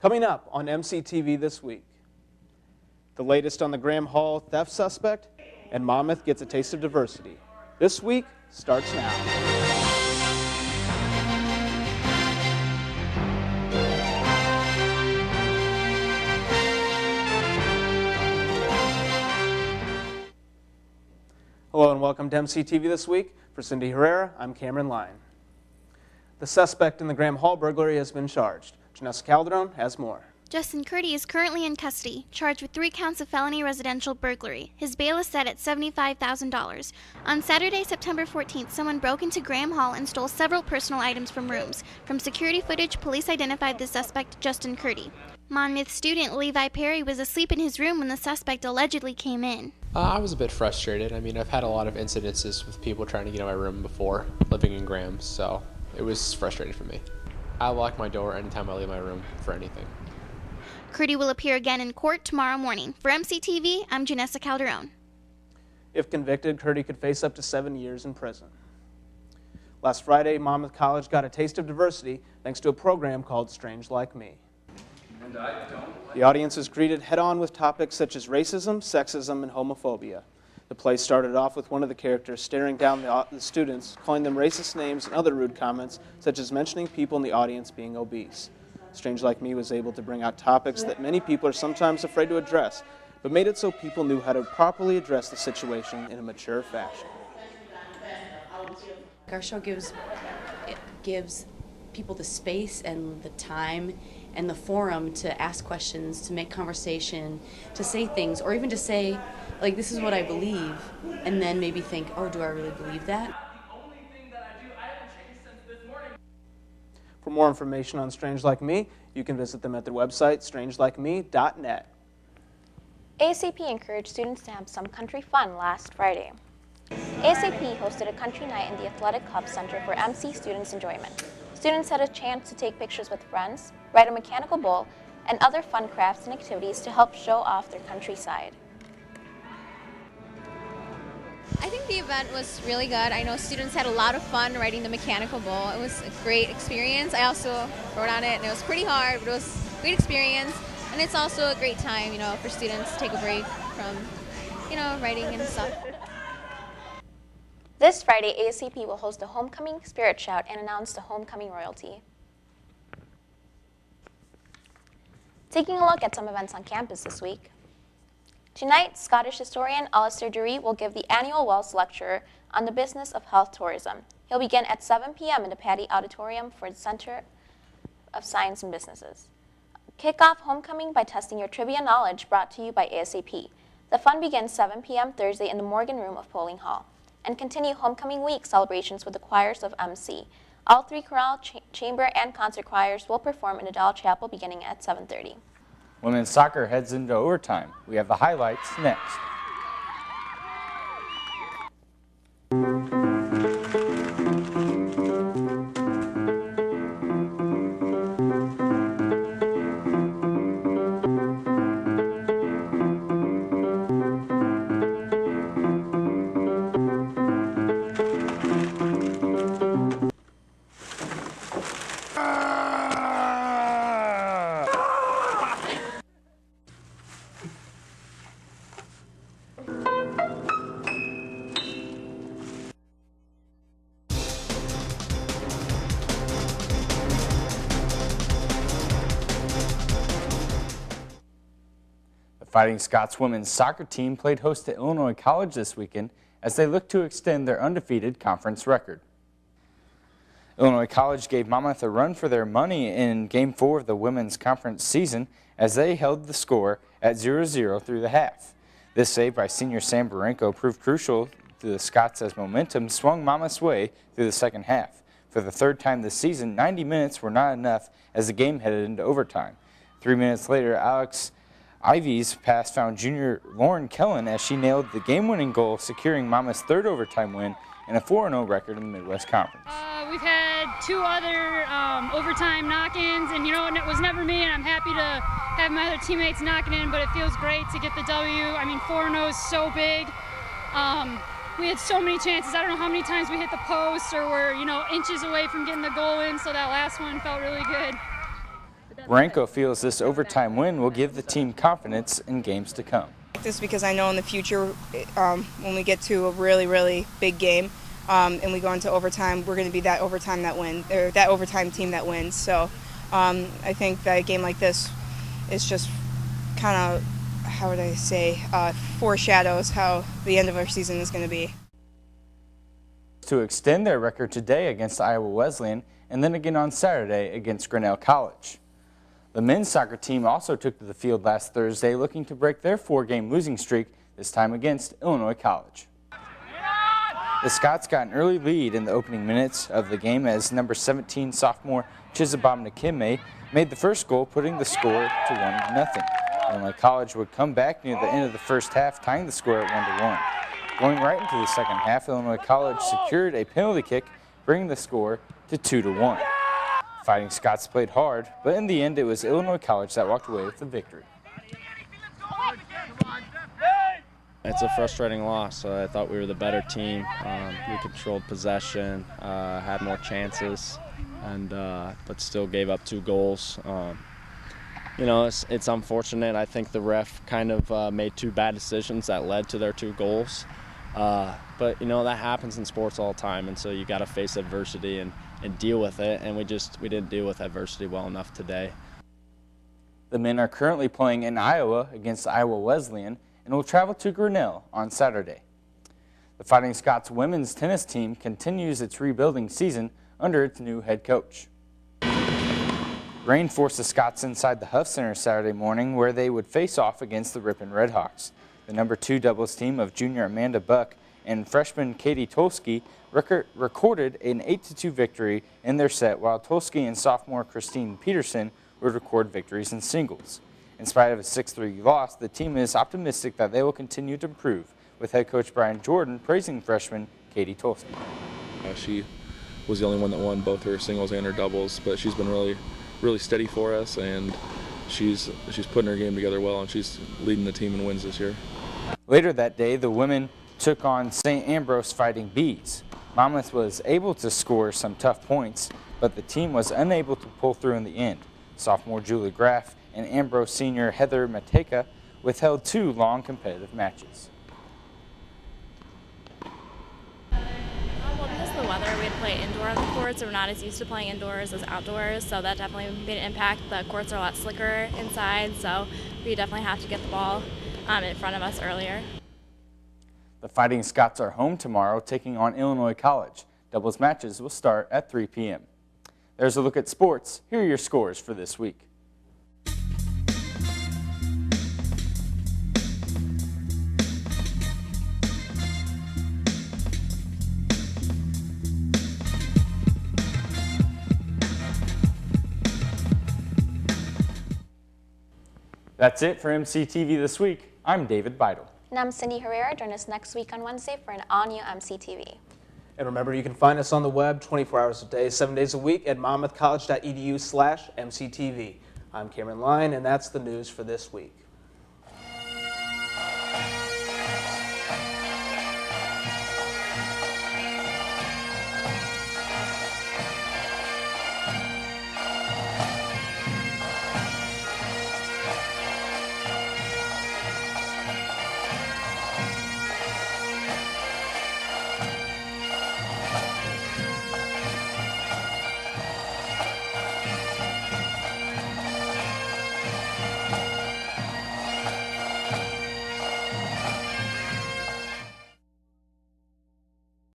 Coming up on MCTV this week, the latest on the Graham Hall theft suspect, and Monmouth gets a taste of diversity. This week starts now. Hello and welcome to MCTV This Week. For Cindy Herrera, I'm Cameron Lyon. The suspect in the Graham Hall burglary has been charged. Janessa Calderon has more. Justin Curdy is currently in custody, charged with 3 counts of felony residential burglary. His bail is set at $75,000. On Saturday, September 14th, someone broke into Graham Hall and stole several personal items from rooms. From security footage, police identified the suspect, Justin Curdy. Monmouth student Levi Perry was asleep in his room when the suspect allegedly came in. I was a bit frustrated. I've had a lot of incidences with people trying to get in my room before, living in Graham, so it was frustrating for me. I lock my door anytime I leave my room for anything. Curdy will appear again in court tomorrow morning. For MCTV, I'm Janessa Calderon. If convicted, Curdy could face up to 7 years in prison. Last Friday, Monmouth College got a taste of diversity thanks to a program called Strange Like Me. The audience was greeted head-on with topics such as racism, sexism, and homophobia. The play started off with one of the characters staring down the students, calling them racist names and other rude comments, such as mentioning people in the audience being obese. Strange Like Me was able to bring out topics that many people are sometimes afraid to address, but made it so people knew how to properly address the situation in a mature fashion. Our show gives people the space and the time and the forum to ask questions, to make conversation, to say things, or even to say, like, this is what I believe, and then maybe think, oh, do I really believe that? For more information on Strange Like Me, you can visit them at their website, strangelikeme.net. ASAP encouraged students to have some country fun last Friday. ASAP hosted a country night in the Athletic Hub Center for MC students' enjoyment. Students had a chance to take pictures with friends, ride a mechanical bull, and other fun crafts and activities to help show off their countryside. I think the event was really good. I know students had a lot of fun riding the mechanical bull. It was a great experience. I also rode on it, and it was pretty hard, but it was a great experience. And it's also a great time, for students to take a break from, riding and stuff. This Friday, ASAP will host a homecoming spirit shout and announce the homecoming royalty. Taking a look at some events on campus this week. Tonight, Scottish historian Alistair Dury will give the annual Wells Lecture on the business of health tourism. He'll begin at 7 p.m. in the Patty Auditorium for the Center of Science and Businesses. Kick off homecoming by testing your trivia knowledge, brought to you by ASAP. The fun begins 7 p.m. Thursday in the Morgan Room of Polling Hall. And continue homecoming week celebrations with the choirs of MC. All 3 chorale, chamber, and concert choirs will perform in the Doll Chapel beginning at 7:30. Women's soccer heads into overtime. We have the highlights next. Fighting Scots women's soccer team played host to Illinois College this weekend as they look to extend their undefeated conference record. Illinois College gave Monmouth a run for their money in Game 4 of the women's conference season as they held the score at 0-0 through the half. This save by senior Sam Barenko proved crucial to the Scots as momentum swung Monmouth's way through the second half. For the third time this season, 90 minutes were not enough as the game headed into overtime. 3 minutes later, Alex Ivy's pass found junior Lauren Kellen as she nailed the game-winning goal, securing Monmouth's third overtime win and a 4-0 record in the Midwest Conference. We've had 2 other overtime knock-ins, and it was never me, and I'm happy to have my other teammates knocking in, but it feels great to get the W. 4-0 is so big. We had so many chances. I don't know how many times we hit the post or were, inches away from getting the goal in, so that last one felt really good. Branco feels this overtime win will give the team confidence in games to come. This because I know in the future when we get to a really, really big game and we go into overtime, we're going to be that overtime team that wins. So I think that a game like this is just kind of, how would I say, foreshadows how the end of our season is going to be. To extend their record today against Iowa Wesleyan and then again on Saturday against Grinnell College. The men's soccer team also took to the field last Thursday looking to break their 4-game losing streak, this time against Illinois College. The Scots got an early lead in the opening minutes of the game as number 17 sophomore Chizabam Nakime made the first goal, putting the score to 1-0. Illinois College would come back near the end of the first half, tying the score at 1-1. Going right into the second half, Illinois College secured a penalty kick, bringing the score to 2-1. Fighting Scots played hard, but in the end it was Illinois College that walked away with the victory. It's a frustrating loss. I thought we were the better team. We controlled possession, had more chances, and but still gave up 2 goals. You know, it's unfortunate. I think the ref kind of made 2 bad decisions that led to their 2 goals. But you know, that happens in sports all the time, and so you got to face adversity and deal with it, and we didn't deal with adversity well enough today. The men are currently playing in Iowa against Iowa Wesleyan and will travel to Grinnell on Saturday. The Fighting Scots women's tennis team continues its rebuilding season under its new head coach. Rain forced the Scots inside the Huff Center Saturday morning, where they would face off against the Ripon Redhawks. The number 2 doubles team of junior Amanda Buck and freshman Katie Tolsky recorded an 8-2 victory in their set, while Tolsky and sophomore Christine Peterson would record victories in singles. In spite of a 6-3 loss, the team is optimistic that they will continue to improve, with head coach Brian Jordan praising freshman Katie Tolsky. She was the only one that won both her singles and her doubles, but she's been really steady for us, and she's putting her game together well, and she's leading the team in wins this year. Later that day, the women took on St. Ambrose Fighting Bees. Monmouth was able to score some tough points, but the team was unable to pull through in the end. Sophomore Julie Graff and Ambrose senior Heather Mateka withheld 2 long competitive matches. Well, because of the weather, we had to play indoor on the courts, so we're not as used to playing indoors as outdoors, so that definitely made an impact. The courts are a lot slicker inside, so we definitely have to get the ball in front of us earlier. The Fighting Scots are home tomorrow, taking on Illinois College. Doubles matches will start at 3 p.m. There's a look at sports. Here are your scores for this week. That's it for MCTV this week. I'm David Beidel. And I'm Cindy Herrera. Join us next week on Wednesday for an all-new MCTV. And remember, you can find us on the web 24 hours a day, 7 days a week at monmouthcollege.edu/MCTV. I'm Cameron Lyon, and that's the news for this week.